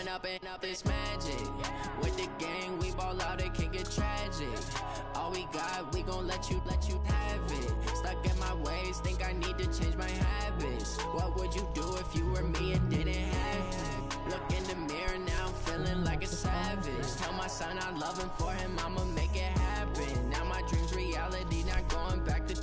up this magic. With the gang, we ball out, it can get tragic. All we got, we gon' let you have it. Stuck in my ways, think I need to change my habits. What would you do if you were me and didn't have it? Look in the mirror, now I'm feeling like a savage. Tell my son I love him, for him I'ma make it happen. Now my dream's reality, not going back to.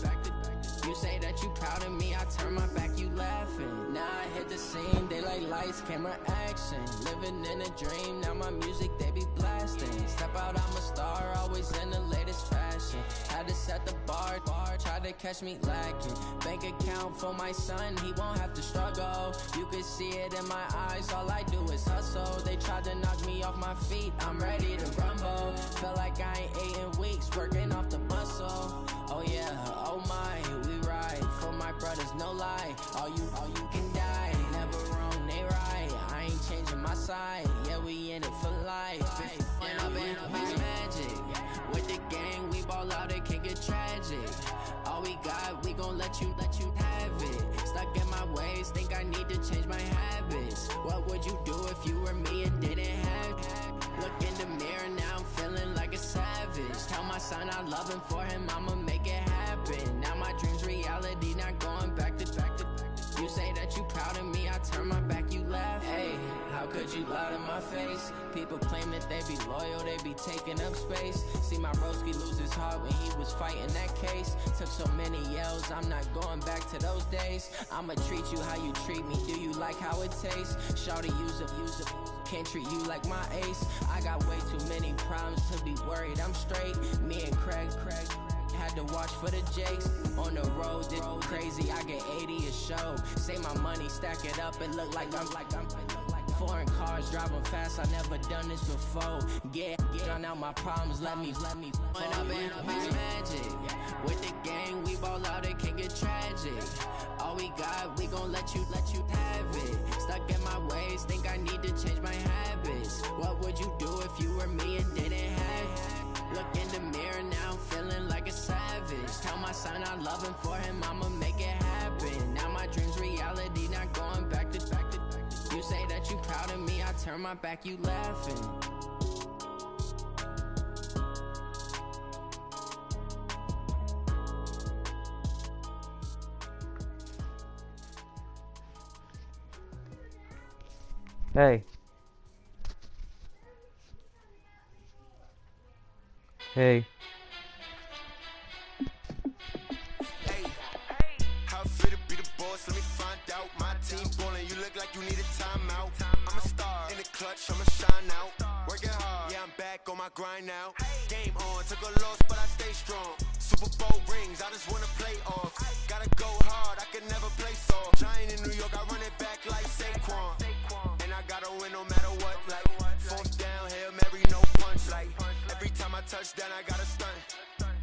You say that you proud of me, I turn my back, you laughing. Now I hit the scene, they like lights, camera, action. Living in a dream, now my music, they be blasting. Step out, I'm a star, always in the latest fashion. Had to set the bar, try to catch me lacking. Bank account for my son, he won't have to struggle. You can see it in my eyes, all I do is hustle. They tried to knock me off my feet, I'm ready to rumble. Felt like I ain't ate in weeks, working off the muscle. Oh yeah, oh my, we ride for my brothers, no lie. All you can die, never wrong, they right. I ain't changing my side, yeah, we in it for life. Up it's magic. With the gang, we ball out, it can get tragic. All we got, we gon' let you have it. Stuck in my ways, think I need to change my habits. What would you do if you were me and didn't have it? Look in the mirror, now I'm feeling like a savage. Tell my son I love him, for him I'ma make it happen. Now my dream's reality, not going back to. You say that you proud of me, I turn my back, you laugh. Hey, how could you lie to my face? People claim that they be loyal, they be taking up space. See my broski lose his heart when he was fighting that case. Took so many yells, I'm not going back to those days. I'ma treat you how you treat me, do you like how it tastes? Shawty, use it, can't treat you like my ace. I got way too many problems to be worried, I'm straight. Me and Craig had to watch for the Jakes. On the road, did crazy, I get 80 a show. Say my money, stack it up, it look like I'm foreign cars, driving fast, I never done this before. Get drown out my problems, let me up it's magic. With the gang, we ball out, it can get tragic. All we got, we gon' let you have it. Stuck in my ways, think I need to change my habits. What would you do if you were me and didn't have it? Look in the mirror, now I'm feeling like a savage. Tell my son I love him, for him I'ma make it happen. Now my dream's reality, not going back to. You say that you proud of me, I turn my back, you laughing. Hey. Hey. How fit to be the boss? Let me find out. My team ballin', you look like you need a timeout. I'm a star in the clutch, I'ma shine out. Working hard, yeah, I'm back on my grind now. Game on, took a loss, but I stay strong. Super Bowl rings, I just wanna play off. Gotta go hard, I can never play soft. Giant in New York, I run it back like Saquon. And I gotta win no matter what, like fourth down, Hail Mary, no punch. Like every time I touch down, I gotta stunt.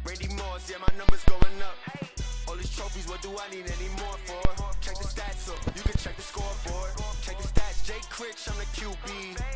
Randy Moss, yeah, my numbers going up. All these trophies, what do I need any more for? Check the stats up, you can check the scoreboard. Check the stats, Jay Critch, I'm the QB.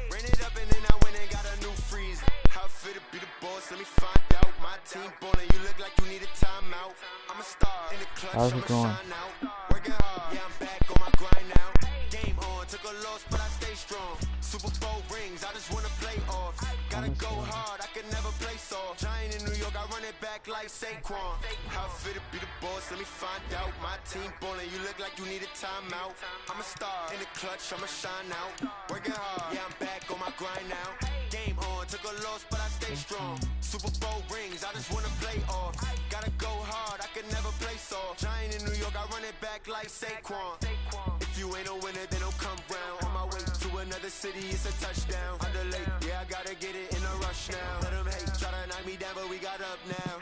Ran it up and then I went and got a new freeze. How fit to be the boss, let me find out. My team ballin', you look like you need a timeout. I'm a star in the clutch, How's it I'ma going? shine out. Working hard, yeah, I'm back on my grind now. Game on, took a loss, but I stay strong. Super Bowl rings, I just wanna play off. Gotta go hard, I can never play soft. Giant in New York, I run it back like Saquon. How fit to be the boss, let me find out. My team ballin', you look like you need a timeout. I'm a star in the clutch, I'ma shine out. Working hard, yeah, I'm back on my grind now. Game on, took a loss, but I stay strong. Super Bowl rings, I just wanna play off. Gotta go hard, I can never play soft. Giant in New York, I run it back like Saquon. If you ain't a winner, then don't come round. On my way to another city, it's a touchdown. Underlay, yeah, I gotta get it in a rush now. Let them hate, try to knock me down, but we got up now.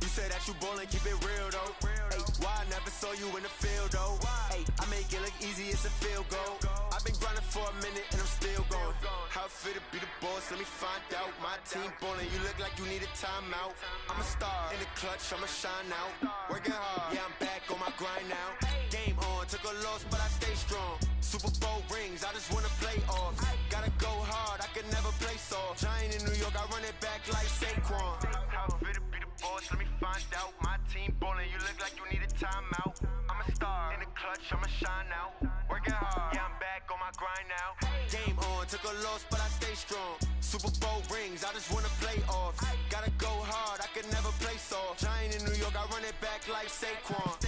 You say that you ballin', keep it real though. Hey, why I never saw you in the field though? Hey, I make it look easy, it's a field goal. I've been grinding for a minute and I'm still going. How fit to be the boss, let me find out. My team ballin', you look like you need a timeout. I'm a star in the clutch, I'ma shine out. Working hard, yeah, I'm back on my grind now. Game on, took a loss, but I stay strong. Super Bowl rings, I just wanna play off. Gotta go hard, I can never play soft. Giant in New York, I run it back like Saquon. How fit to be the boss, let me find out. My team ballin', you look like you need a timeout. I'm a star in the clutch, I'ma shine out. Working hard, yeah, I'm back on my grind now. Game on, took a loss, but I stay strong. Super Bowl rings, I just wanna play off. Gotta go hard, I could never play soft. Giant in New York, I run it back like Saquon.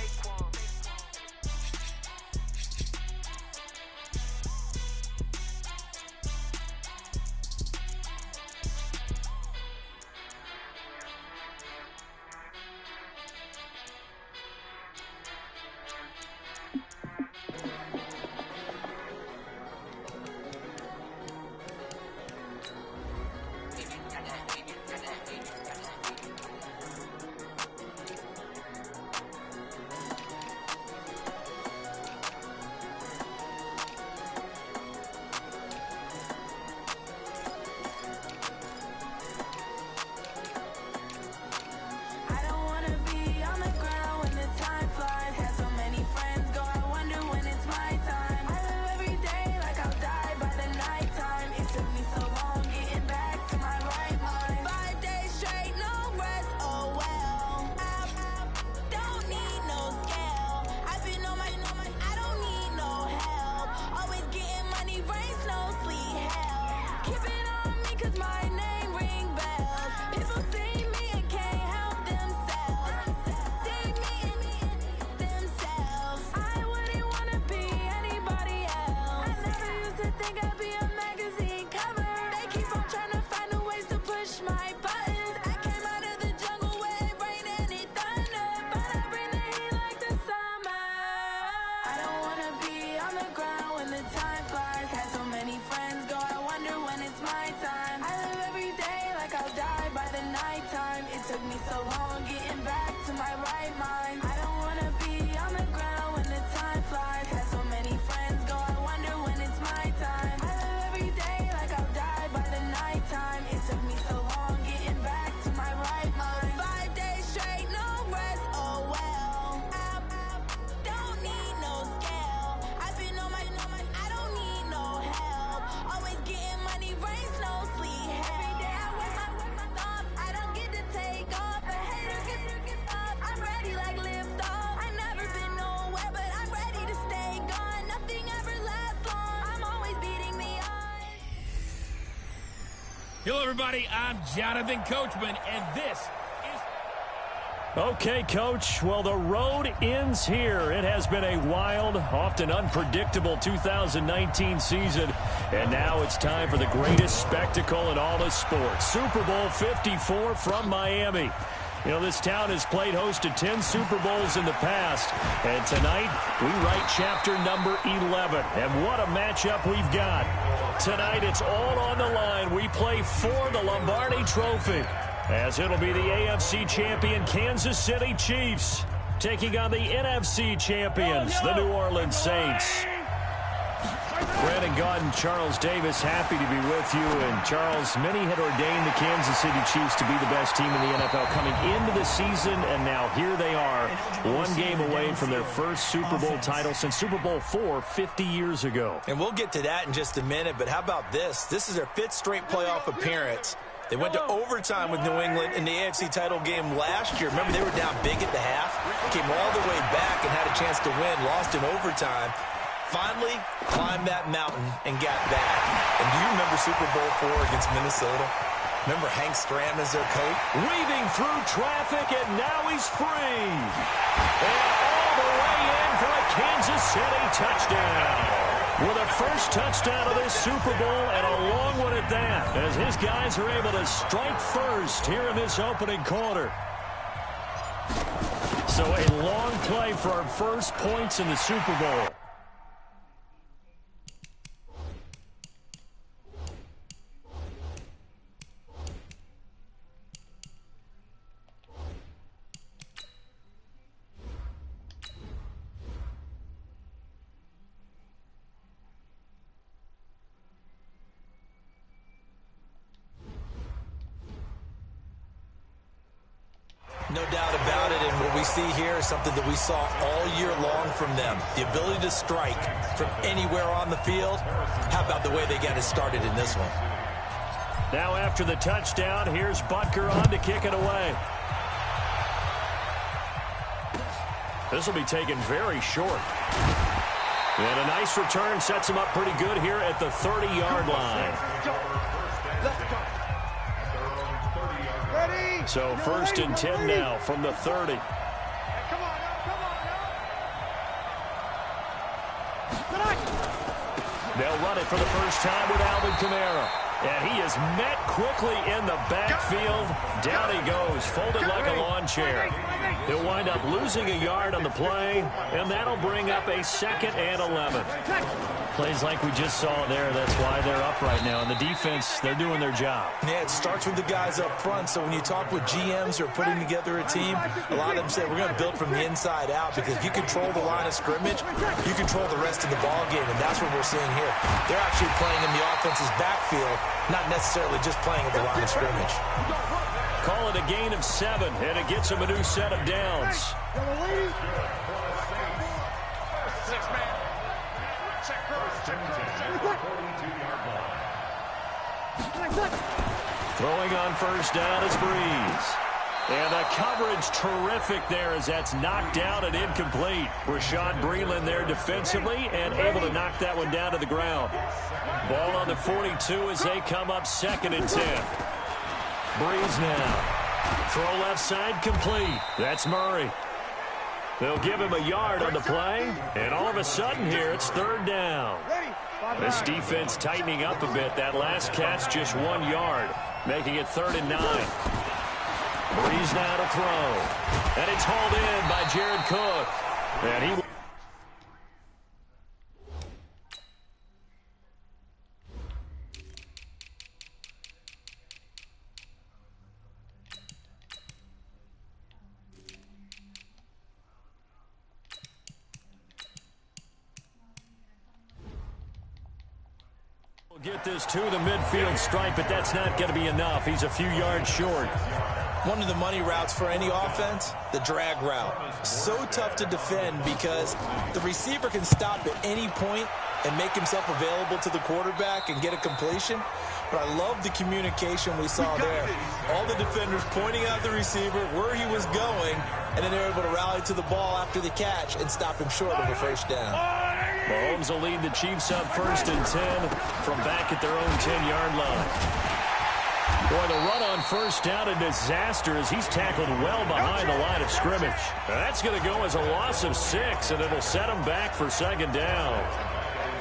Hello, everybody. I'm Jonathan Coachman, and this is... Okay, Coach. Well, the road ends here. It has been a wild, often unpredictable 2019 season, and now it's time for the greatest spectacle in all of sports. Super Bowl 54 from Miami. You know, this town has played host to 10 Super Bowls in the past, and tonight we write chapter number 11. And what a matchup we've got. Tonight it's all on the line. We play for the Lombardi Trophy, as it'll be the AFC champion Kansas City Chiefs taking on the NFC champions, the New Orleans Saints. Brandon Gaudin, Charles Davis, happy to be with you. And Charles, many had ordained the Kansas City Chiefs to be the best team in the NFL coming into the season, and now here they are, one game away from their first Super Bowl title since Super Bowl IV 50 years ago. And we'll get to that in just a minute, but how about this? This is their 5th straight playoff appearance. They went to overtime with New England in the AFC title game last year. Remember, they were down big at the half, came all the way back and had a chance to win, lost in overtime. Finally climbed that mountain and got back. And do you remember Super Bowl IV against Minnesota? Remember Hank Stram as their coach? Weaving through traffic, and now he's free. And all the way in for a Kansas City touchdown. With a first touchdown of this Super Bowl, and a long one at that, as his guys are able to strike first here in this opening quarter. So a long play for our first points in the Super Bowl. No doubt about it, and what we see here is something that we saw all year long from them. The ability to strike from anywhere on the field. How about the way they got it started in this one? Now after the touchdown, here's Butker on to kick it away. This will be taken very short. And a nice return sets him up pretty good here at the 30-yard line. So 1st and 10 now from the 30. They'll run it for the first time with Alvin Kamara. And he is met quickly in the backfield. Down he goes, folded like a lawn chair. He'll wind up losing a yard on the play, and that'll bring up a 2nd and 11. Plays like we just saw there, that's why they're up right now. And the defense, they're doing their job. Yeah, it starts with the guys up front. So when you talk with GMs who are putting together a team, a lot of them say we're going to build from the inside out, because if you control the line of scrimmage, you control the rest of the ball game, and that's what we're seeing here. They're actually playing in the offense's backfield, not necessarily just playing at the line of scrimmage. Call it a gain of 7, and it gets him a new set of downs. Throwing on first down is Breeze. And the coverage terrific there as that's knocked down and incomplete. Rashad Breeland there defensively and able to knock that one down to the ground. Ball on the 42 as they come up 2nd and 10. Breeze now. Throw left side complete. That's Murray. They'll give him a yard on the play. And all of a sudden here it's 3rd down. This defense tightening up a bit. That last catch just 1 yard, making it 3rd and 9. Breeze now to throw. And it's hauled in by Jared Cook. And he... Get this to the midfield stripe, but that's not going to be enough. He's a few yards short. One of the money routes for any offense, the drag route. So tough to defend because the receiver can stop at any point and make himself available to the quarterback and get a completion. But I love the communication we saw there. All the defenders pointing out the receiver, where he was going, and then they were able to rally to the ball after the catch and stop him short of a first down. Mahomes will lead the Chiefs up 1st and 10 from back at their own 10-yard line. Boy, the run on first down, a disaster as he's tackled well behind the line of scrimmage. Now, that's going to go as a loss of 6, and it'll set him back for 2nd down.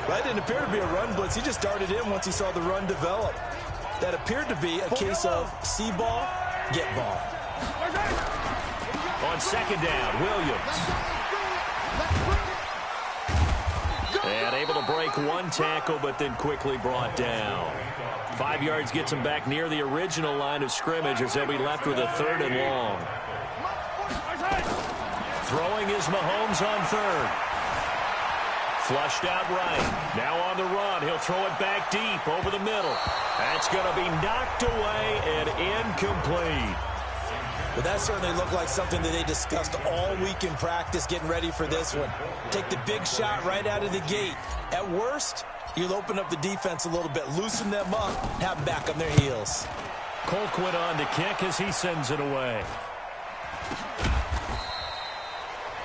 That didn't appear to be a run blitz. He just darted in once he saw the run develop. That appeared to be a case of see ball, get ball. On 2nd down, Williams. And able to break 1 tackle, but then quickly brought down. 5 yards gets him back near the original line of scrimmage as they'll be left with a 3rd and long. Throwing is Mahomes on 3rd. Flushed out right. Now on the run. He'll throw it back deep over the middle. That's going to be knocked away and incomplete. But that certainly looked like something that they discussed all week in practice getting ready for this one. Take the big shot right out of the gate. At worst, you'll open up the defense a little bit, loosen them up, have them back on their heels. Colquitt on to kick as he sends it away.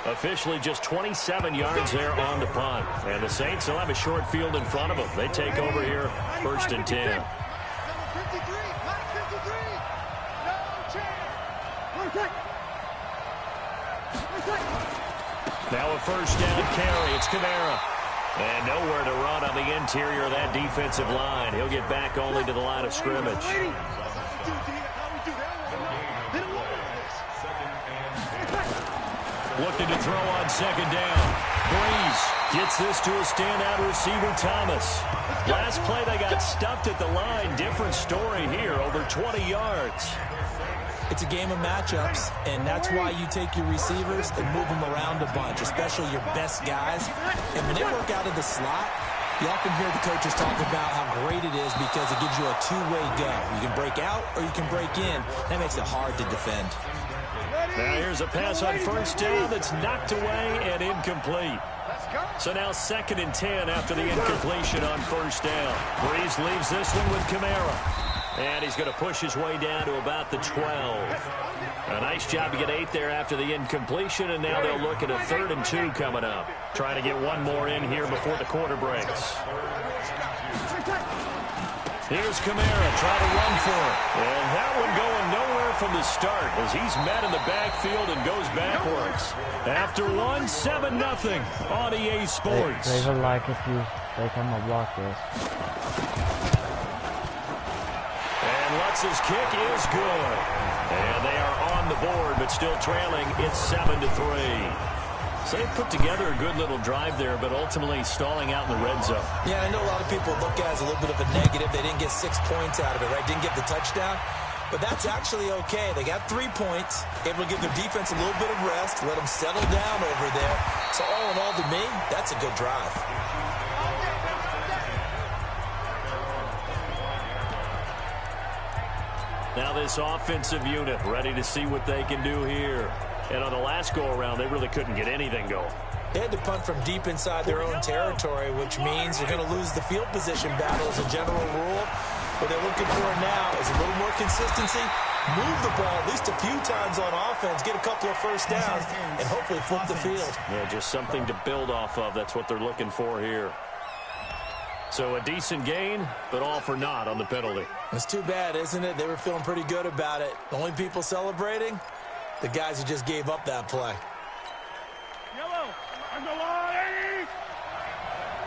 Officially just 27 yards there on the punt. And the Saints will have a short field in front of them. They take over here 1st and 10. Now a first down carry. It's Kamara. And nowhere to run on the interior of that defensive line. He'll get back only to the line of scrimmage. Looking to throw on 2nd down. Breeze gets this to a standout receiver, Thomas. Last play they got stuffed at the line. Different story here, over 20 yards. It's a game of matchups, and that's why you take your receivers and move them around a bunch, especially your best guys. And when they work out of the slot, you often hear the coaches talk about how great it is because it gives you a two-way go. You can break out or you can break in. That makes it hard to defend. Now here's a pass on first down that's knocked away and incomplete. So now 2nd and 10 after the incompletion on first down. Breeze leaves this one with Kamara. And he's going to push his way down to about the 12. A nice job to get 8 there after the incompletion, and now they'll look at a 3rd and 2 coming up. Trying to get one more in here before the quarter breaks. Here's Kamara trying to run for it. And that one going nowhere from the start as he's met in the backfield and goes backwards. After 7-0 on EA Sports. Leave a like if they come and block this. And Lutz's kick is good. And they are on the board, but still trailing. It's 7-3. So they put together a good little drive there, but ultimately stalling out in the red zone. Yeah, I know a lot of people look at it as a little bit of a negative. They didn't get 6 points out of it, right? Didn't get the touchdown. But that's actually okay. They got 3 points, able to give their defense a little bit of rest, let them settle down over there. So all in all, to me, that's a good drive. Now this offensive unit ready to see what they can do here. And on the last go-around, they really couldn't get anything going. They had to punt from deep inside their own territory, which means you're going to lose the field position battle as a general rule. What they're looking for now is a little more consistency, move the ball at least a few times on offense, get a couple of first downs, and hopefully flip the field. Yeah, just something to build off of. That's what they're looking for here. So a decent gain, but all for naught on the penalty. It's too bad, isn't it? They were feeling pretty good about it. The only people celebrating, the guys who just gave up that play. Yellow, on the line!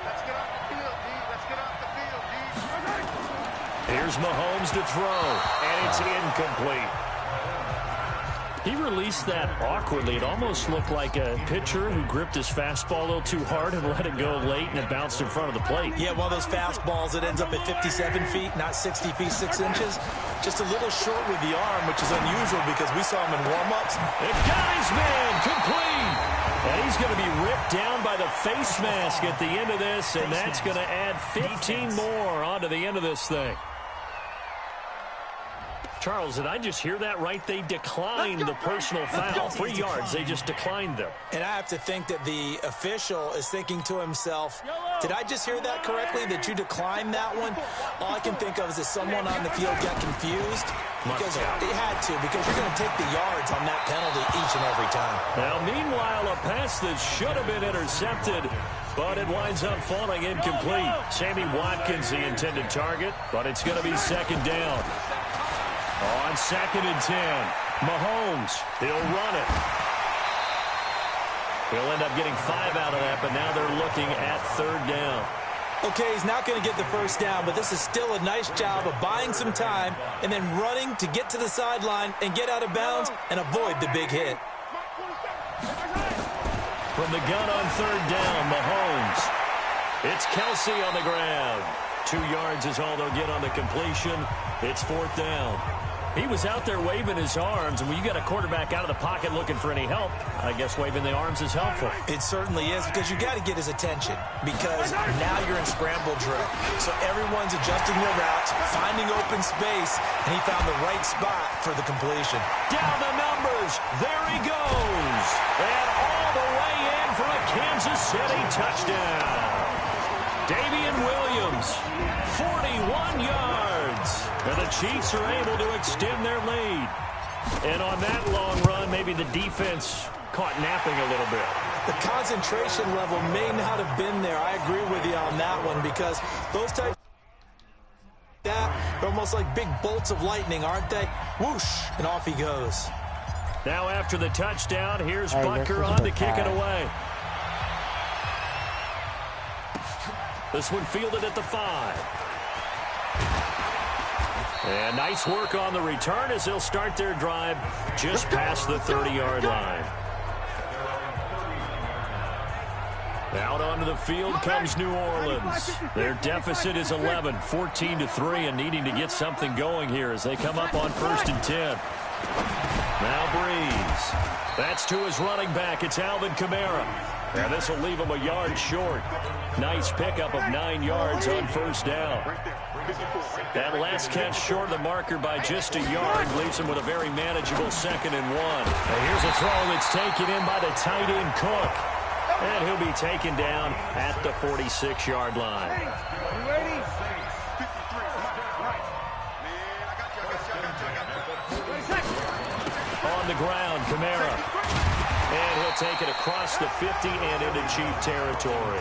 Let's get off the field, D. Let's get off the field, D. Here's Mahomes to throw, and it's incomplete. He released that awkwardly. It almost looked like a pitcher who gripped his fastball a little too hard and let it go late, and it bounced in front of the plate. Yeah, one of those fastballs that ends up at 57 feet, not 60 feet, 6 inches. Just a little short with the arm, which is unusual because we saw him in warm-ups. It got his man, complete. And he's going to be ripped down by the face mask at the end of this, and that's going to add 15 more onto the end of this thing. Charles, did I just hear that right? They declined the personal foul. 3 yards, they just declined them. And I have to think that the official is thinking to himself, did I just hear that correctly, that you declined that one? All I can think of is that someone on the field got confused. Because it had to, because you're going to take the yards on that penalty each and every time. Now, meanwhile, a pass that should have been intercepted, but it winds up falling incomplete. Sammy Watkins, the intended target, but it's going to be second down. On 2nd and 10, Mahomes, he'll run it. He'll end up getting 5 out of that, but now they're looking at 3rd down. Okay, he's not going to get the first down, but this is still a nice job of buying some time and then running to get to the sideline and get out of bounds and avoid the big hit. From the gun on 3rd down, Mahomes. It's Kelsey on the ground. 2 yards is all they'll get on the completion. It's 4th down. He was out there waving his arms, and when you got a quarterback out of the pocket looking for any help, I guess waving the arms is helpful. It certainly is, because you got to get his attention, because now you're in scramble drill. So everyone's adjusting their routes, finding open space, and he found the right spot for the completion. Down the numbers. There he goes. And all the way in for a Kansas City touchdown. Damian Williams, 41 yards. And the Chiefs are able to extend their lead. And on that long run, maybe the defense caught napping a little bit. The concentration level may not have been there. I agree with you on that one, because those types that are almost like big bolts of lightning, aren't they? Whoosh, and off he goes. Now after the touchdown, here's Butker on to kick it away. This one fielded at the 5. And nice work on the return as they'll start their drive just past the 30-yard line. Out onto the field comes New Orleans. Their deficit is 11, 14-3, and needing to get something going here as they come up on 1st and 10. Now Breeze. That's to his running back. It's Alvin Kamara. And this will leave him a yard short. Nice pickup of 9 yards on 1st down. That last catch short of the marker by just a yard leaves him with a very manageable 2nd and 1. And here's a throw that's taken in by the tight end Cook. And he'll be taken down at the 46-yard line. Kamara. And he'll take it across the 50 and into Chief territory.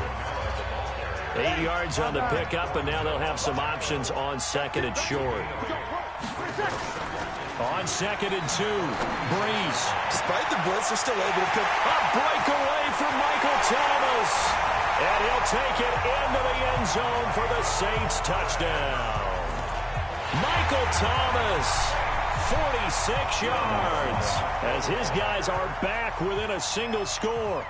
8 yards on the pickup, and now they'll have some options on second and short. On second and 2, Breeze. Despite the blitz, they're still able to pick. A breakaway from Michael Thomas. And he'll take it into the end zone for the Saints touchdown. Michael Thomas, 46 yards, as his guys are back within a single score.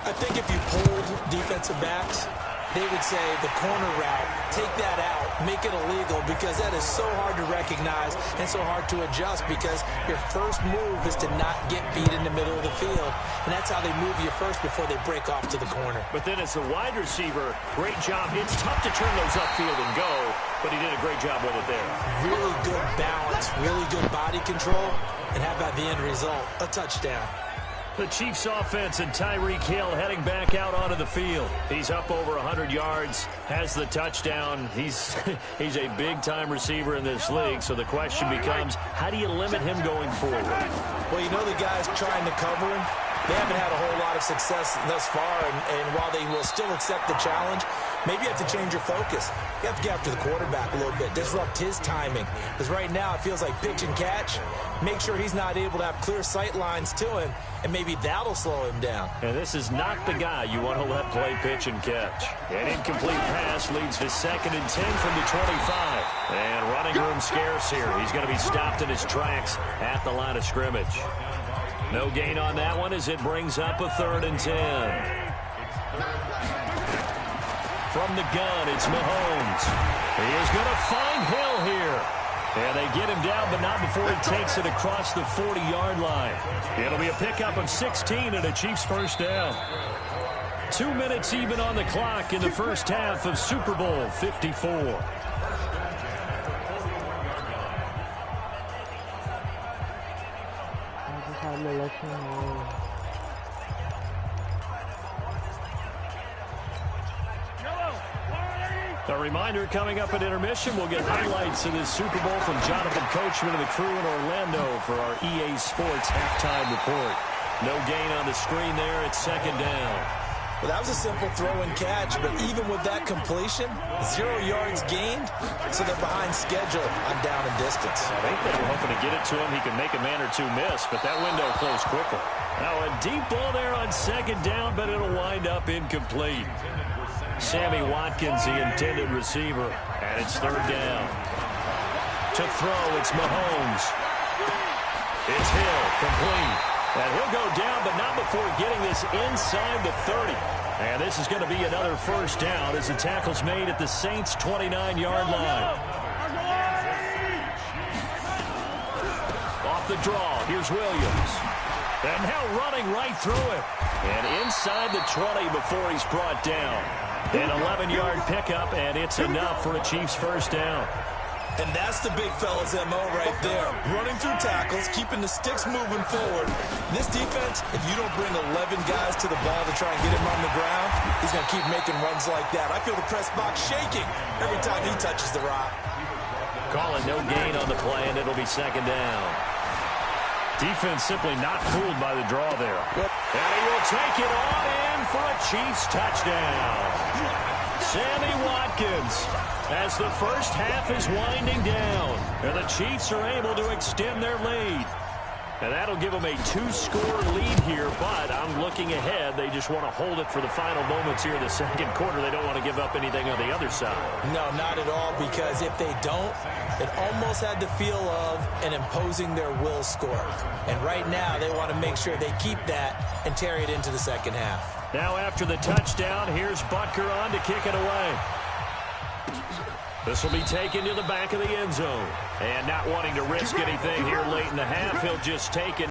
I think if you pulled defensive backs, they would say the corner route, take that out, make it illegal, because that is so hard to recognize and so hard to adjust, because your first move is to not get beat in the middle of the field, and that's how they move you first before they break off to the corner. But then as the wide receiver, great job. It's tough to turn those upfield and go, but he did a great job with it there. Really good balance, really good body control, and how about the end result? A touchdown. The Chiefs offense and Tyreek Hill heading back out onto the field. He's up over 100 yards, has the touchdown. He's a big-time receiver in this league, so the question becomes, how do you limit him going forward? Well, you know the guys trying to cover him, they haven't had a whole lot of success thus far, and while they will still accept the challenge, maybe you have to change your focus. You have to get after the quarterback a little bit, disrupt his timing, because right now it feels like pitch and catch. Make sure he's not able to have clear sight lines to him, and maybe that'll slow him down. And this is not the guy you want to let play pitch and catch. An incomplete pass leads to 2nd and 10 from the 25. And running room scarce here. He's going to be stopped in his tracks at the line of scrimmage. No gain on that one as it brings up a 3rd and 10. From the gun, it's Mahomes. He is going to find Hill here. And they get him down, but not before he takes it across the 40-yard line. It'll be a pickup of 16 and a Chiefs first down. 2 minutes even on the clock in the first half of Super Bowl 54. A reminder, coming up at intermission, we'll get highlights of this Super Bowl from Jonathan Coachman and the crew in Orlando for our EA Sports halftime report. No gain on the screen there. It's 2nd down. Well, that was a simple throw and catch, but even with that completion, 0 yards gained, so they're behind schedule on down and distance. I think they were hoping to get it to him. He could make a man or two miss, but that window closed quickly. Now a deep ball there on 2nd down, but it'll wind up incomplete. Sammy Watkins, the intended receiver, and it's 3rd down. To throw, it's Mahomes. It's Hill, complete. And he'll go down, but not before getting this inside the 30. And this is going to be another first down as the tackle's made at the Saints' 29-yard line. Off the draw, here's Williams. And now running right through it. And inside the 20 before he's brought down. An 11-yard pickup, and it's enough for a Chiefs first down. And that's the big fella's MO right there. Running through tackles, keeping the sticks moving forward. This defense, if you don't bring 11 guys to the ball to try and get him on the ground, he's going to keep making runs like that. I feel the press box shaking every time he touches the rock. Calling no gain on the play, and it'll be 2nd down. Defense simply not fooled by the draw there. And he will take it on in for a Chiefs touchdown. Sammy Watkins, as the first half is winding down, and the Chiefs are able to extend their lead. And that'll give them a 2-score lead here, but I'm looking ahead. They just want to hold it for the final moments here in the 2nd quarter. They don't want to give up anything on the other side. No, not at all, because if they don't, it almost had the feel of an imposing their will score. And right now, they want to make sure they keep that and carry it into the 2nd half. Now after the touchdown, here's Butker on to kick it away. This will be taken to the back of the end zone. And not wanting to risk anything here late in the half, he'll just take it.